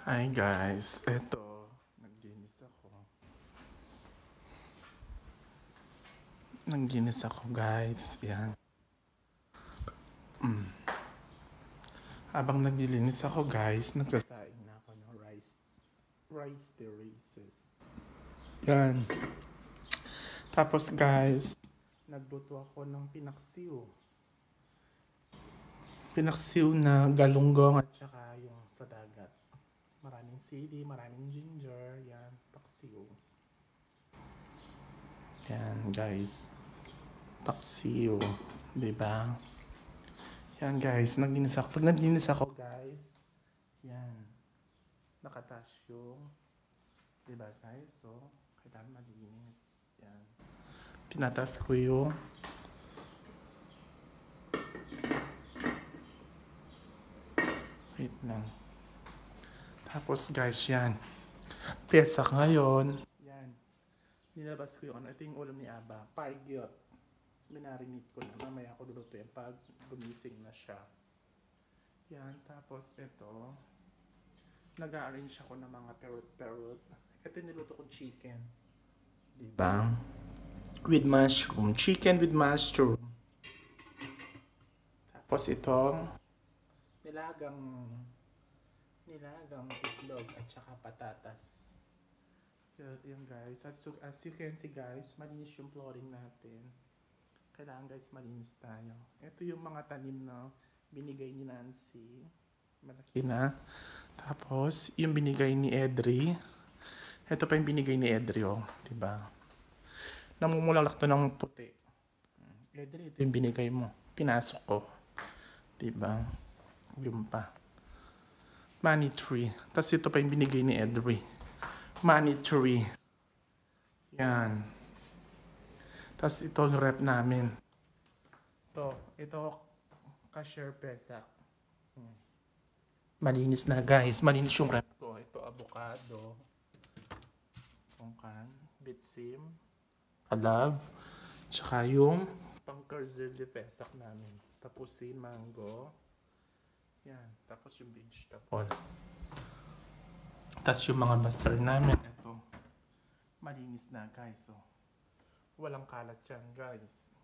Hi guys, eto, naglinis ako. Naglinis ako guys, yan. Habang naglilinis ako guys, nagsasaing na ako ng rice terraces. Yan. Tapos guys, nagluto ako ng pinaksiw. Pinaksiw na galunggong at saka yung sa dagat. Maraming sili, maraming ginger, yan, paksiw. Yan guys, paksiw, diba? Yan guys, naglinis ako. Pag naglinis ako guys, yan, nakatas yung, diba guys? So, kailangan malinis. Yan. Tinatas ko yung wait lang. Tapos guys, yan. Pesak ngayon. Yan. Nilabas ko yung ano. Ito yung ulam ni Aba. Pargyot. Minarinate ko na. Mamaya ako lulutuin pag gumising na siya. Yan. Tapos ito. Nag-arrange ako ng mga perot-perot. Ito niluto ko chicken. Diba? With mushroom. Chicken with mushroom. Tapos itong nilagang itlog at saka patatas. Yun guys. As you can see guys, malinis yung flooring natin. Kailangan guys malinis tayo. Ito yung mga tanim na binigay ni Nancy. Malaki na. Tapos, yung binigay ni Edri. Ito pa yung binigay ni Edri, oh. Diba? Namumulalak to ng puti. Edri, ito yung binigay mo. Pinasok ko. Diba? Yung pa. Money tree. Tapos ito pa yung binigay ni Edri. Money tree. Yan. Tapos ito yung rep namin. Ito cashier pesak. Malinis na guys. Malinis yung rep ko. Ito avocado. Pongkan. Bitsim. Kalav. Tsaka yung pang-curzel de pesak namin. Tapusin mango. Yan. Tapos yung vegetable. Tapos yung mga basar namin. Ito. Malinis na guys. So, walang kalat yan guys.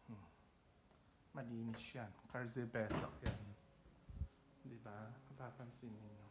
Malinis yan. Curzel pesak yan. Diba? Papansin niyo.